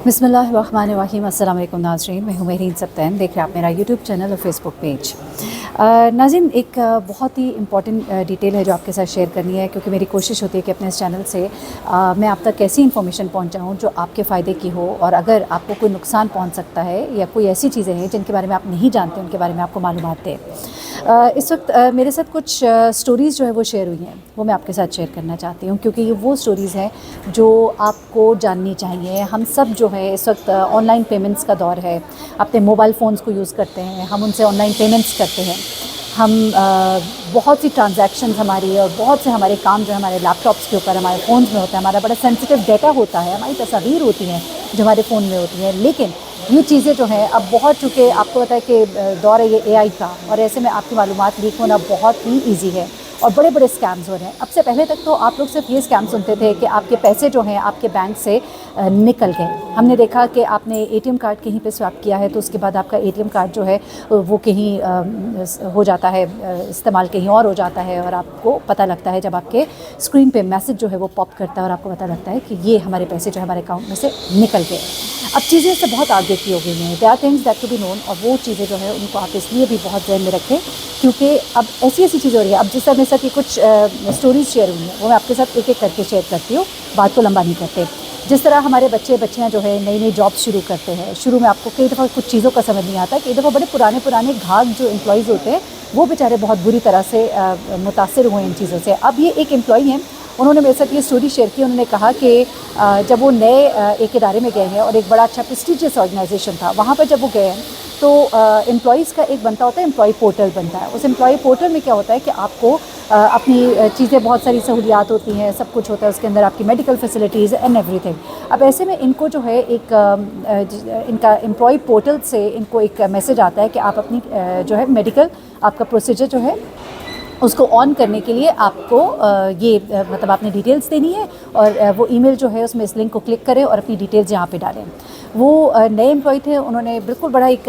बिस्मिल्लाहिर्रहमानिर्रहीम। अस्सलाम वालेकुम नाज़रीन, मैं हूँ मेहरीन सब्तैन। देख रहे हैं आप मेरा यूट्यूब चैनल और फेसबुक पेज। नाज़रीन, एक बहुत ही इंपॉर्टेंट डिटेल है जो आपके साथ शेयर करनी है, क्योंकि मेरी कोशिश होती है कि अपने इस चैनल से मैं आप तक ऐसी इन्फॉर्मेशन पहुँचाऊँ जो आपके फ़ायदे की हो, और अगर आपको कोई नुकसान पहुँच सकता है या कोई ऐसी चीज़ें हैं जिनके बारे में आप नहीं जानते उनके बारे में आपको मालूमात दें। इस वक्त मेरे साथ कुछ स्टोरीज़ जो है वो शेयर हुई हैं, वो मैं आपके साथ शेयर करना चाहती हूँ, क्योंकि ये वो स्टोरीज़ हैं जो आपको जाननी चाहिए। हम सब जो है इस वक्त ऑनलाइन पेमेंट्स का दौर है, अपने मोबाइल फ़ोन्स को यूज़ करते हैं, हम उनसे ऑनलाइन पेमेंट्स करते हैं, हम बहुत सी ट्रांजैक्शंस हमारी और बहुत से हमारे काम जो है हमारे लैपटॉप्स के ऊपर, हमारे फ़ोन्स में होता है। हमारा बड़ा सेंसिटिव डाटा होता है, हमारी तस्वीर होती हैं जो हमारे फ़ोन में होती हैं। लेकिन ये चीज़ें जो हैं अब बहुत, चूँकि आपको पता है कि दौर है ये एआई का, और ऐसे में आपकी मालूमात लीक होना बहुत ही ईजी है और बड़े बड़े स्कैम्स हो रहे हैं। अब से पहले तक तो आप लोग सिर्फ ये स्कैम सुनते थे कि आपके पैसे जो हैं आपके बैंक से निकल गए। हमने देखा कि आपने एटीएम कार्ड कहीं पे स्वैप किया है तो उसके बाद आपका एटीएम कार्ड जो है वो कहीं हो जाता है, इस्तेमाल कहीं और हो जाता है, और आपको पता लगता है जब आपके स्क्रीन पे मैसेज जो है वो पॉप करता है और आपको पता लगता है कि ये हमारे पैसे जो है हमारे अकाउंट में से निकल गए। अब चीज़ें इससे बहुत आगे की हो गई हैं, there are things that to be known, और वो चीज़ें जो है उनको आप इसलिए भी बहुत ध्यान में रखें क्योंकि अब ऐसी ऐसी चीज़ें हो रही है। अब जिस तरह मेरे साथ ये कुछ स्टोरीज़ शेयर हुई हैं वो मैं आपके साथ एक एक करके शेयर करती हूँ, बात को लंबा नहीं करते। जिस तरह हमारे बच्चियाँ जो है नई नई जॉब्स शुरू करते हैं, शुरू में आपको कई दफ़ा कुछ चीज़ों का समझ नहीं आता, कई दफ़ा बड़े पुराने घाघ जो एम्प्लॉइज़ होते हैं वो बेचारे बहुत बुरी तरह से मुतासिर हुए इन चीज़ों से। अब ये एक एम्प्लॉई हैं, उन्होंने मेरे साथ ये स्टोरी शेयर की। उन्होंने कहा कि जब वो नए एक इदारे में गए हैं और एक बड़ा अच्छा प्रेस्टीजियस ऑर्गेनाइजेशन था, वहाँ पर जब वो गए हैं तो एम्प्लॉइज़ का एक बनता होता है, एम्प्लॉई पोर्टल बनता है। उस एम्प्लॉई पोर्टल में क्या होता है कि आपको अपनी चीज़ें, बहुत सारी सहूलियात होती हैं, सब कुछ होता है उसके अंदर, आपकी मेडिकल फैसिलिटीज़ एंड एवरीथिंग। अब ऐसे में इनको जो है एक इनका एम्प्लॉई पोर्टल से इनको एक मैसेज आता है कि आप अपनी जो है मेडिकल आपका प्रोसीजर जो है उसको ऑन करने के लिए आपको मतलब आपने डिटेल्स देनी है, और वो ईमेल जो है उसमें इस लिंक को क्लिक करें और अपनी डिटेल्स यहाँ पे डालें। वो नए एम्प्लॉय थे, उन्होंने बिल्कुल बड़ा एक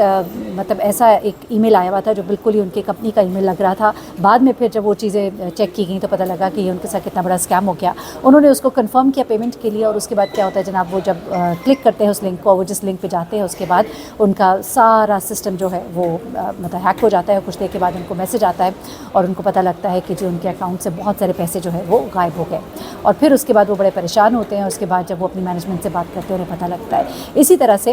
मतलब ऐसा एक ईमेल आया हुआ था जो बिल्कुल ही उनकी कंपनी का ईमेल लग रहा था। बाद में फिर जब वो चीज़ें चेक की गई तो पता लगा कि ये उनके साथ कितना बड़ा स्कैम हो गया। उन्होंने उसको कंफर्म किया पेमेंट के लिए, और उसके बाद क्या होता है जनाब, वो जब क्लिक करते हैं उस लिंक को, वो जिस लिंक पे जाते हैं उसके बाद उनका सारा सिस्टम जो है वो मतलब हैक हो जाता है। कुछ देर के बाद उनको मैसेज आता है और उनको पता लगता है कि जो उनके अकाउंट से बहुत सारे पैसे जो है वो गायब हो गए, और फिर उसके बाद वो बड़े परेशान होते हैं। उसके बाद जब वो अपनी मैनेजमेंट से बात करते हैं उन्हें पता लगता है। इसी तरह से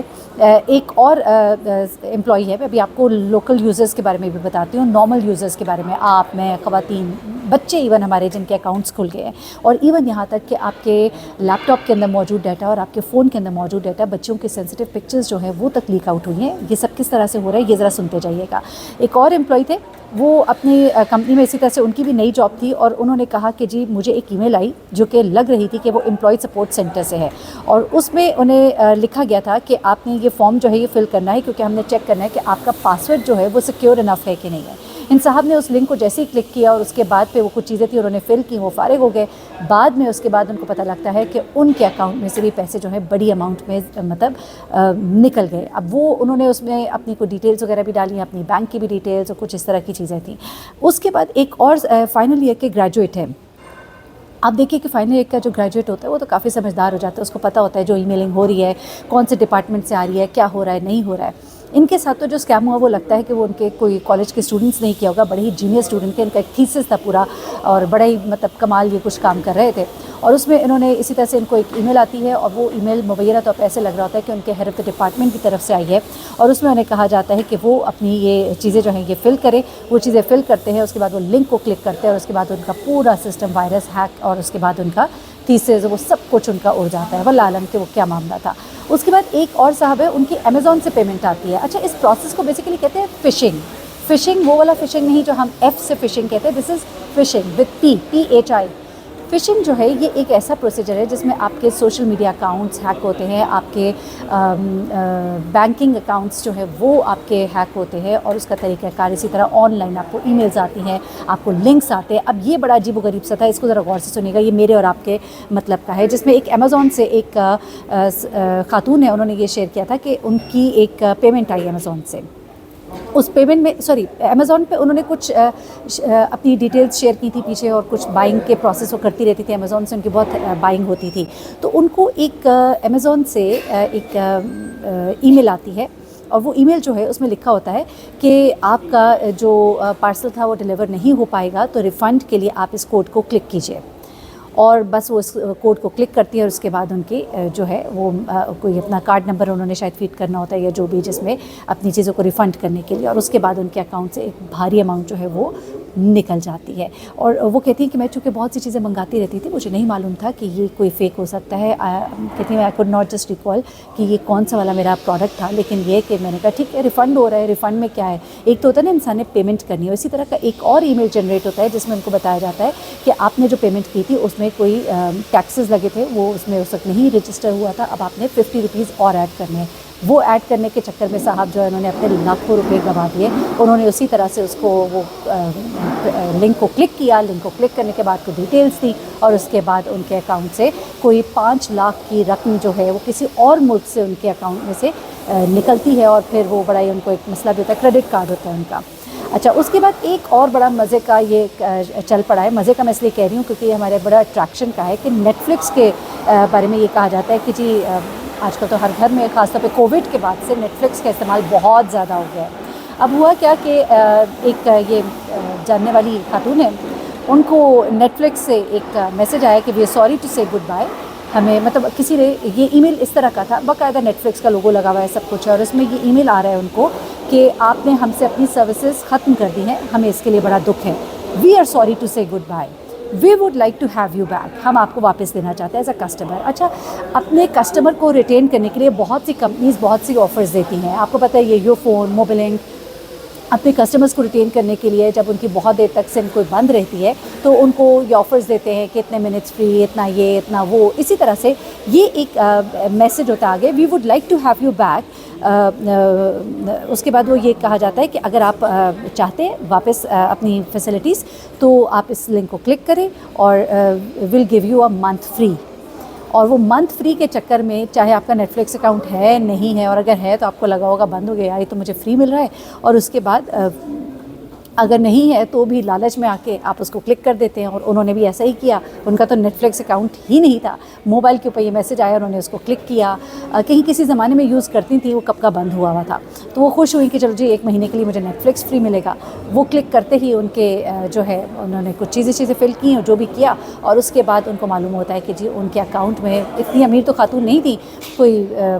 एक और एम्प्लॉई है, मैं अभी आपको लोकल यूज़र्स के बारे में भी बताती हूँ, नॉर्मल यूज़र्स के बारे में, आप, मैं, ख़वातीन, बच्चे, इवन हमारे जिनके अकाउंट्स खुल गए हैं, और इवन यहाँ तक कि आपके लैपटॉप के अंदर मौजूद डाटा और आपके फ़ोन के अंदर मौजूद डाटा, बच्चों के सेंसिटिव पिक्चर्स जो है वो तक लीक आउट हुई हैं। ये सब किस तरह से हो रहा है ये ज़रा सुनते जाइएगा। एक और एम्प्लॉई थे, वो अपनी कंपनी में इसी तरह से, उनकी भी नई जॉब थी, और उन्होंने कहा कि जी मुझे एक ईमेल आई जो कि लग रही थी कि वो एम्प्लॉय सपोर्ट सेंटर से है, और उसमें उन्हें लिखा गया था कि आपने ये फॉर्म जो है ये फ़िल करना है, क्योंकि हमने चेक करना है कि आपका पासवर्ड जो है वो सिक्योर इनफ है कि नहीं है। इन साहब ने उस लिंक को जैसे ही क्लिक किया और उसके बाद पे वो कुछ चीज़ें थी उन्होंने फ़िल की, वो फारिग हो गए। बाद में उसके बाद उनको पता लगता है कि उनके अकाउंट में से भी पैसे जो है बड़ी अमाउंट में मतलब निकल गए। अब वो उन्होंने उसमें अपनी कोई डिटेल्स वगैरह भी डाली, अपनी बैंक की भी डिटेल्स और कुछ इस तरह की चीज़ें थी। उसके बाद एक और फाइनल ईयर के ग्रेजुएट हैं। आप देखिए कि फाइनल ईयर का जो ग्रेजुएट होता है वो तो काफ़ी समझदार हो जाता है, उसको पता होता है जो ईमेलिंग हो रही है कौन से डिपार्टमेंट से आ रही है, क्या हो रहा है, नहीं हो रहा है। इनके साथ तो जो स्कैम हुआ वो लगता है कि वो उनके कोई कॉलेज के स्टूडेंट्स नहीं किया होगा, बड़े ही जीनियस स्टूडेंट थे, इनका एक थीसिस था पूरा, और बड़ा ही मतलब कमाल ये कुछ काम कर रहे थे। और उसमें इन्होंने इसी तरह से इनको एक ईमेल आती है, और वो ईमेल मुबैना तौर पर ऐसे लग रहा होता है कि उनके हेड ऑफ़ द डिपार्टमेंट की तरफ से आई है, और उसमें उन्हें कहा जाता है कि वो अपनी ये चीज़ें जो हैं ये फ़िल करें। वो चीज़ें फ़िल करते हैं, उसके बाद वो लिंक को क्लिक करते हैं, और उसके बाद उनका पूरा सिस्टम वायरस हैक, और उसके बाद उनका थीसिस वो सब कुछ उनका उड़ जाता है। वल्लाह आलम कि वो क्या मामला था। उसके बाद एक और साहब है, उनकी अमेज़ॉन से पेमेंट आती है। अच्छा, इस प्रोसेस को बेसिकली कहते हैं फ़िशिंग। फ़िशिंग वो वाला फ़िशिंग नहीं जो हम एफ़ से फ़िशिंग कहते हैं, this is phishing with PHI। Phishing जो है ये एक ऐसा प्रोसीजर है जिसमें आपके सोशल मीडिया अकाउंट्स हैक होते हैं, आपके बैंकिंग अकाउंट्स जो है वो आपके हैक होते हैं, और उसका तरीक़ाकार इसी तरह ऑनलाइन आपको ईमेल्स आती हैं, आपको लिंक्स आते हैं। अब ये बड़ा अजीब-ओ-गरीब सा था, इसको ज़रा गौर से सुनिएगा, ये मेरे और आपके मतलब का है, जिसमें एक अमेज़ॉन से एक खातून है, उन्होंने ये शेयर किया था कि उनकी एक पेमेंट आई अमेज़ॉन से। उस पेमेंट में अमेज़ॉन पे उन्होंने कुछ अपनी डिटेल्स शेयर की थी पीछे, और कुछ बाइंग के प्रोसेस वो करती रहती थी, अमेज़ॉन से उनकी बहुत बाइंग होती थी। तो उनको एक अमेज़ॉन से एक ईमेल आती है, और वो ईमेल जो है उसमें लिखा होता है कि आपका जो पार्सल था वो डिलीवर नहीं हो पाएगा, तो रिफ़ंड के लिए आप इस कोड को क्लिक कीजिए। और बस वो इस कोड को क्लिक करती है, और उसके बाद उनकी जो है वो कोई अपना कार्ड नंबर उन्होंने शायद फीड करना होता है या जो भी, जिसमें अपनी चीज़ों को रिफ़ंड करने के लिए, और उसके बाद उनके अकाउंट से एक भारी अमाउंट जो है वो निकल जाती है। और वो कहती हैं कि मैं चूँकि बहुत सी चीज़ें मंगाती रहती थी, मुझे नहीं मालूम था कि ये कोई फ़ेक हो सकता है। कहती हैं I could not just recall कि ये कौन सा वाला मेरा प्रोडक्ट था, लेकिन ये कि मैंने कहा ठीक है रिफ़ंड हो रहा है, रिफ़ंड में क्या है, एक तो होता है ना इंसान ने पेमेंट करनी है, इसी तरह का एक और ईमेल जनरेट होता है जिसमें उनको बताया जाता है कि आपने जो पेमेंट की थी उसमें कोई टैक्सेस लगे थे, वो उसमें उस वक्त नहीं रजिस्टर हुआ था, अब आपने 50 रुपीज़ और ऐड करने हैं। वो ऐड करने के चक्कर में साहब जो है उन्होंने अपने लाखों रुपए गंवा दिए। उन्होंने उसी तरह से उसको वो लिंक को क्लिक किया, लिंक को क्लिक करने के बाद कोई डिटेल्स थी, और उसके बाद उनके अकाउंट से कोई 5 लाख की रकम जो है वो किसी और मुल्क से उनके अकाउंट में से निकलती है, और फिर वो बड़ा ही उनको एक मसला भी होता है, क्रेडिट कार्ड होता है उनका। अच्छा, उसके बाद एक और बड़ा मज़े का ये चल पड़ा है, मज़े का मैं इसलिए कह रही हूँ क्योंकि ये हमारे बड़ा अट्रैक्शन का है कि नेटफ्लिक्स के बारे में ये कहा जाता है कि जी आजकल तो हर घर में, ख़ासतौर पे कोविड के बाद से नेटफ्लिक्स का इस्तेमाल बहुत ज़्यादा हो गया है। अब हुआ क्या कि एक ये जानने वाली खातून है, उनको नेटफ्लिक्स से एक मैसेज आया कि we are sorry to say good bye. हमें मतलब किसी ने ये ईमेल इस तरह का था, बाकायदा नेटफ्लिक्स का लोगो लगा हुआ है, सब कुछ है, और इसमें ये ईमेल आ रहा है उनको कि आपने हमसे अपनी सर्विसेज ख़त्म कर दी हैं, हमें इसके लिए बड़ा दुख है। We are sorry to say good bye, we would like to have you back, हम आपको वापस देना चाहते हैं एज अ कस्टमर। अच्छा, अपने कस्टमर को रिटेन करने के लिए बहुत सी कंपनीज़ बहुत सी ऑफ़र्स देती हैं, आपको पता है ये योफोन, मोबिलिंक, अपने कस्टमर्स को रिटेन करने के लिए जब उनकी बहुत देर तक सिम कोई बंद रहती है तो उनको ये ऑफ़र्स देते हैं कि इतने मिनट्स फ्री, इतना ये इतना वो। इसी तरह से ये एक मैसेज होता है आगे, we would like to have you back. उसके बाद वो ये कहा जाता है कि अगर आप चाहते हैं वापस अपनी फैसिलिटीज़, तो आप इस लिंक को क्लिक करें और will give you a month free. और वो मंथ फ्री के चक्कर में, चाहे आपका नेटफ्लिक्स अकाउंट है नहीं है, और अगर है तो आपको लगा होगा बंद हो गया, ये तो मुझे फ्री मिल रहा है, और उसके बाद अगर नहीं है तो भी लालच में आके आप उसको क्लिक कर देते हैं। और उन्होंने भी ऐसा ही किया, उनका तो नेटफ्लिक्स अकाउंट ही नहीं था, मोबाइल के ऊपर ये मैसेज आया, उन्होंने उसको क्लिक किया। कहीं किसी ज़माने में यूज़ करती थी, वो कब का बंद हुआ था, तो वो खुश हुई कि चलो जी 1 महीने के लिए मुझे नेटफ्लिक्स फ्री मिलेगा। वो क्लिक करते ही उनके जो है उन्होंने कुछ चीज़ें फिल की, जो भी किया, और उसके बाद उनको मालूम होता है कि जी उनके अकाउंट में, इतनी अमीर तो खातून नहीं थी, कोई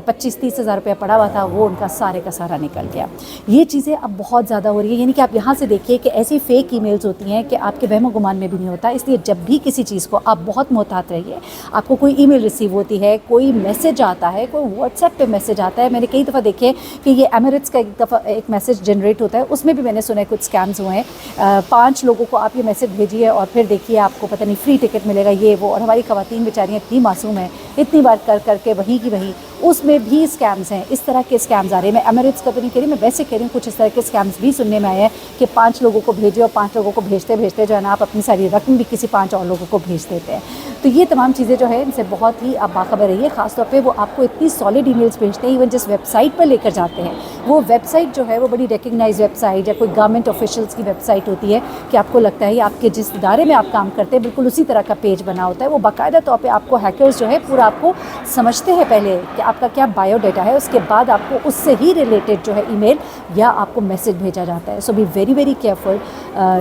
25-30 हज़ार रुपया पड़ा हुआ था, वो उनका सारे का सारा निकल गया। ये चीज़ें अब बहुत ज़्यादा हो रही है, यानी कि आप यहाँ से देखिए कि ऐसी फेक ईमेल्स होती हैं कि आपके वहम गुमान में भी नहीं होता। इसलिए जब भी किसी चीज़ को आप बहुत मोहतात रहिए। आपको कोई ईमेल रिसीव होती है, कोई मैसेज आता है, कोई व्हाट्सएप पे मैसेज आता है, मैंने कई दफ़ा देखे कि ये एमिरेट्स का एक मैसेज जनरेट होता है, उसमें भी मैंने सुना है कुछ स्कैम्स हुए हैं। 5 लोगों को आप ये मैसेज भेजिए और फिर देखिए आपको पता नहीं फ्री टिकट मिलेगा, ये वो। और हमारी ख़वातीन बेचारियाँ इतनी मासूम हैं, इतनी बार कर करके वहीं की वहीं, उसमें भी स्कैम्स हैं। इस तरह के स्कैम्स आ रहे हैं। मैं एमिरेट्स का तो नहीं कह रही, मैं वैसे कह रही हूँ, कुछ इस तरह के स्कैम्स भी सुनने में आए हैं कि 5 लोगों को भेजे, और 5 लोगों को भेजते भेजते जो है ना, आप अपनी सारी रकम भी किसी 5 और लोगों को भेज देते हैं। तो ये तमाम चीज़ें जो है, इनसे बहुत ही आप बाखबर रहिए। ख़ासतौर पे वो आपको इतनी सॉलिड ईमेल्स भेजते हैं, इवन जिस वेबसाइट पर लेकर जाते हैं, वो वेबसाइट जो है वो बड़ी रिकग्नाइज वेबसाइट या कोई गवर्नमेंट ऑफिशियल्स की वेबसाइट होती है कि आपको लगता है आपके जिस इदारे में आप काम करते हैं बिल्कुल उसी तरह का पेज बना होता है। वो बाकायदा तौर पे आपको हैकर्स जो है पूरा आपको समझते हैं पहले कि आपका क्या बायोडाटा है, उसके बाद आपको उससे ही रिलेटेड जो है ईमेल या आपको मैसेज भेजा जाता है। सो बी वेरी वेरी केयरफुल।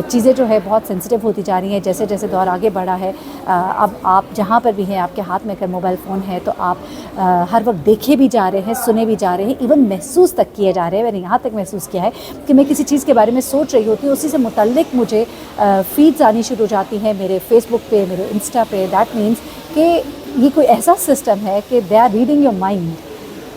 चीज़ें जो है बहुत सेंसिटिव होती जा रही हैं जैसे जैसे दौर आगे बढ़ा है। अब आप जहाँ पर भी हैं, आपके हाथ में अगर मोबाइल फ़ोन है तो आप हर वक्त देखे भी जा रहे हैं, सुने भी जा रहे हैं, इवन महसूस तक किए जा रहे हैं। मैंने यहाँ तक महसूस किया है कि मैं किसी चीज़ के बारे में सोच रही होती हूँ, उसी से मुतल्लिक मुझे फीड्स आनी शुरू हो जाती हैं मेरे फेसबुक पे, मेरे इंस्टा पे। दैट मीन्स कि ये कोई ऐसा सिस्टम है कि they are reading your mind.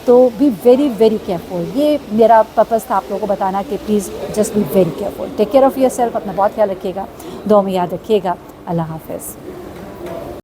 तो बी वेरी वेरी केयरफुल। ये मेरा पर्पज़ था आप लोगों को बताना कि please just be very careful. Take care of your self. अपना बहुत ख्याल रखिएगा, दुआ में याद रखिएगा। अल्लाह हाफ़िज़।